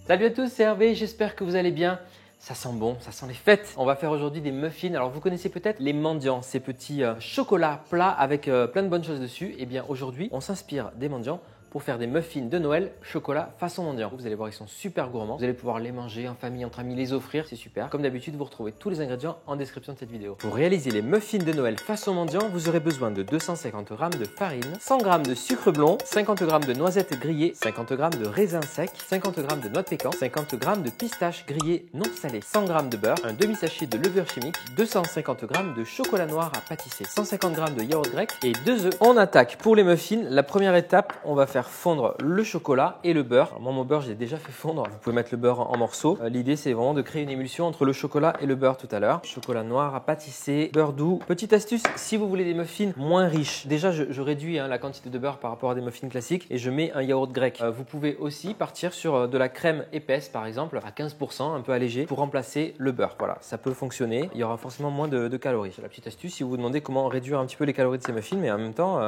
Salut à tous, c'est Hervé, j'espère que vous allez bien. Ça sent bon, ça sent les fêtes. On va faire aujourd'hui des muffins. Alors vous connaissez peut-être les mendiants, ces petits chocolats plats avec plein de bonnes choses dessus. Et bien aujourd'hui, on s'inspire des mendiants pour faire des muffins de Noël chocolat façon mendiant. Vous allez voir, ils sont super gourmands. Vous allez pouvoir les manger en famille, entre amis, les offrir, c'est super. Comme d'habitude, vous retrouvez tous les ingrédients en description de cette vidéo. Pour réaliser les muffins de Noël façon mendiant, vous aurez besoin de 250 g de farine, 100 g de sucre blond, 50 g de noisettes grillées, 50 g de raisins secs, 50 g de noix de pécan, 50 g de pistaches grillées non salées, 100 g de beurre, un demi-sachet de levure chimique, 250 g de chocolat noir à pâtisser, 150 g de yaourt grec et 2 œufs. On attaque pour les muffins. La première étape, on va faire fondre le chocolat et le beurre. Alors moi, mon beurre, j'ai déjà fait fondre. Vous pouvez mettre le beurre en morceaux. L'idée, c'est vraiment de créer une émulsion entre le chocolat et le beurre tout à l'heure. Chocolat noir à pâtisser, beurre doux. Petite astuce, si vous voulez des muffins moins riches, déjà, je réduis la quantité de beurre par rapport à des muffins classiques et je mets un yaourt grec. Vous pouvez aussi partir sur de la crème épaisse, par exemple, à 15%, un peu allégée, pour remplacer le beurre. Voilà, ça peut fonctionner. Il y aura forcément moins de calories. C'est la petite astuce si vous vous demandez comment réduire un petit peu les calories de ces muffins, mais en même temps,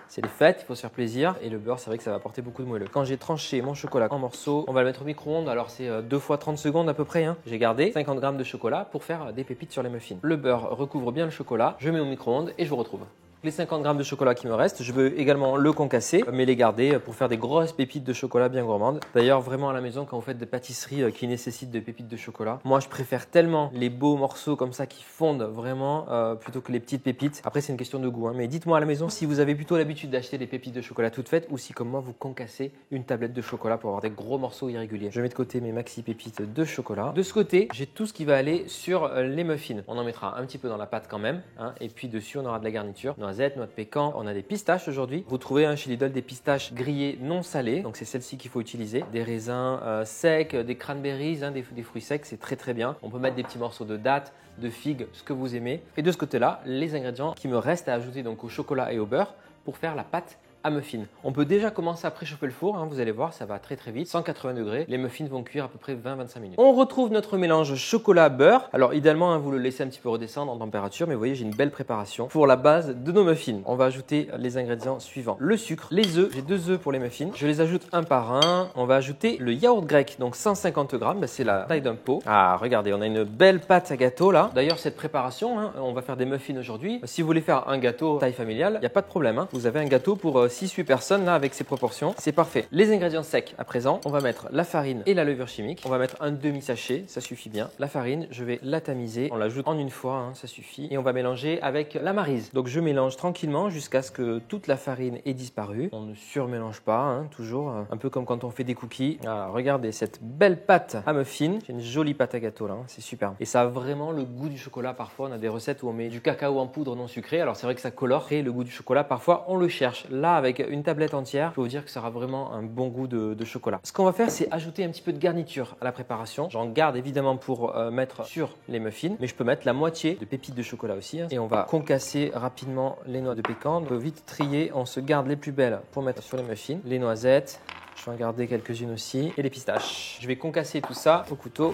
c'est les fêtes, il faut se faire plaisir. Et le beurre, c'est vrai que ça va apporter beaucoup de moelleux. Quand j'ai tranché mon chocolat en morceaux, on va le mettre au micro-ondes. Alors c'est 2 fois 30 secondes à peu près. J'ai gardé 50 g de chocolat pour faire des pépites sur les muffins. Le beurre recouvre bien le chocolat. Je mets au micro-ondes et je vous retrouve. Les 50 g de chocolat qui me restent, je veux également le concasser, mais les garder pour faire des grosses pépites de chocolat bien gourmandes. D'ailleurs, vraiment à la maison, quand vous faites des pâtisseries qui nécessitent des pépites de chocolat, moi je préfère tellement les beaux morceaux comme ça qui fondent vraiment plutôt que les petites pépites. Après, c'est une question de goût, mais dites-moi à la maison si vous avez plutôt l'habitude d'acheter des pépites de chocolat toutes faites ou si, comme moi, vous concassez une tablette de chocolat pour avoir des gros morceaux irréguliers. Je mets de côté mes maxi pépites de chocolat. De ce côté, j'ai tout ce qui va aller sur les muffins. On en mettra un petit peu dans la pâte quand même, et puis dessus, on aura de la garniture, noisettes, noix de pécan. On a des pistaches aujourd'hui. Vous trouvez chez Lidl des pistaches grillées non salées, donc c'est celle-ci qu'il faut utiliser. Des raisins secs, des cranberries, des fruits secs, c'est très très bien. On peut mettre des petits morceaux de dattes, de figues, ce que vous aimez. Et de ce côté-là, les ingrédients qui me restent à ajouter donc au chocolat et au beurre pour faire la pâte à muffins. On peut déjà commencer à préchauffer le four, vous allez voir, ça va très très vite, 180 degrés. Les muffins vont cuire à peu près 20-25 minutes. On retrouve notre mélange chocolat-beurre. Alors idéalement, vous le laissez un petit peu redescendre en température, mais vous voyez, j'ai une belle préparation pour la base de nos muffins. On va ajouter les ingrédients suivants. Le sucre, les œufs, j'ai 2 œufs pour les muffins. Je les ajoute un par un. On va ajouter le yaourt grec, donc 150 g, c'est la taille d'un pot. Ah, regardez, on a une belle pâte à gâteau là. D'ailleurs, cette préparation, on va faire des muffins aujourd'hui. Si vous voulez faire un gâteau taille familiale, il n'y a pas de problème. Vous avez un gâteau pour 6-8 personnes là avec ces proportions, c'est parfait. Les ingrédients secs à présent, on va mettre la farine et la levure chimique. On va mettre un demi-sachet, ça suffit bien. La farine, je vais la tamiser, on l'ajoute en une fois, ça suffit. Et on va mélanger avec la maryse. Donc je mélange tranquillement jusqu'à ce que toute la farine ait disparu. On ne surmélange pas, toujours un peu comme quand on fait des cookies. Alors, regardez cette belle pâte à muffins. J'ai une jolie pâte à gâteau là, c'est super. Et ça a vraiment le goût du chocolat. Parfois, on a des recettes où on met du cacao en poudre non sucré. Alors c'est vrai que ça colore et le goût du chocolat. Parfois, on le cherche. Là, avec une tablette entière, je peux vous dire que ça aura vraiment un bon goût de chocolat. Ce qu'on va faire, c'est ajouter un petit peu de garniture à la préparation. J'en garde évidemment pour mettre sur les muffins, mais je peux mettre la moitié de pépites de chocolat aussi. Et on va concasser rapidement les noix de pécan. On peut vite trier, on se garde les plus belles pour mettre sur les muffins. Les noisettes, je vais en garder quelques-unes aussi, et les pistaches. Je vais concasser tout ça au couteau.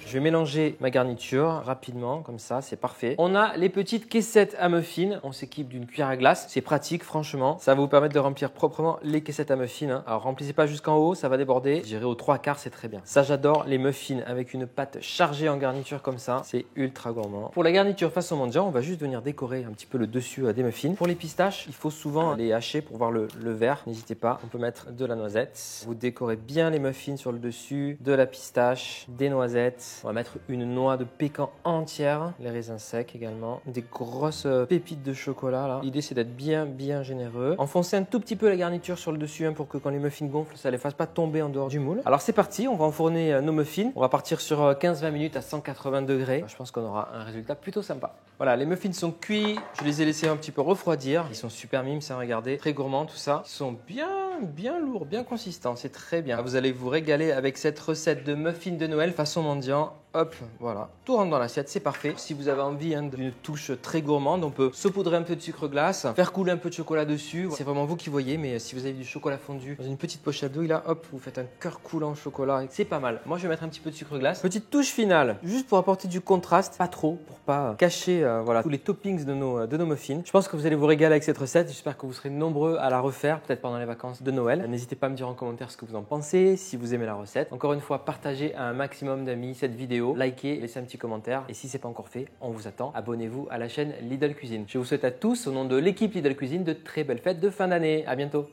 Je vais mélanger ma garniture rapidement, comme ça, c'est parfait. On a les petites caissettes à muffins. On s'équipe d'une cuillère à glace. C'est pratique, franchement. Ça va vous permettre de remplir proprement les caissettes à muffins. Alors, remplissez pas jusqu'en haut, ça va déborder. Je dirais aux 3/4, c'est très bien. Ça, j'adore les muffins avec une pâte chargée en garniture comme ça. C'est ultra gourmand. Pour la garniture façon mendiant, on va juste venir décorer un petit peu le dessus des muffins. Pour les pistaches, il faut souvent les hacher pour voir le vert. N'hésitez pas. On peut mettre de la noisette. Vous décorez bien les muffins sur le dessus, de la pistache, des noisettes. On va mettre une noix de pécan entière, les raisins secs également, des grosses pépites de chocolat là. L'idée c'est d'être bien généreux. Enfoncez un tout petit peu la garniture sur le dessus pour que quand les muffins gonflent, ça ne les fasse pas tomber en dehors du moule. Alors c'est parti, on va enfourner nos muffins. On va partir sur 15-20 minutes à 180 degrés. Je pense qu'on aura un résultat plutôt sympa. Voilà, les muffins sont cuits. Je les ai laissés un petit peu refroidir. Ils sont super mimes, ça, regardez. Très gourmands tout ça. Ils sont bien lourds, bien consistants. C'est très bien. Vous allez vous régaler avec cette recette de muffins de Noël façon mendiant. Hop, voilà. Tout rentre dans l'assiette, c'est parfait. Si vous avez envie d'une touche très gourmande, on peut saupoudrer un peu de sucre glace, faire couler un peu de chocolat dessus. C'est vraiment vous qui voyez, mais si vous avez du chocolat fondu dans une petite pochette douille là, hop, vous faites un cœur coulant au chocolat. C'est pas mal. Moi, je vais mettre un petit peu de sucre glace. Petite touche finale, juste pour apporter du contraste, pas trop, pour pas cacher voilà, tous les toppings de nos muffins. Je pense que vous allez vous régaler avec cette recette. J'espère que vous serez nombreux à la refaire, peut-être pendant les vacances de Noël. N'hésitez pas à me dire en commentaire ce que vous en pensez, si vous aimez la recette. Encore une fois, partagez à un maximum d'amis cette vidéo, likez, laissez un petit commentaire. Et si ce n'est pas encore fait, on vous attend. Abonnez-vous à la chaîne Lidl Cuisine. Je vous souhaite à tous, au nom de l'équipe Lidl Cuisine, de très belles fêtes de fin d'année. À bientôt.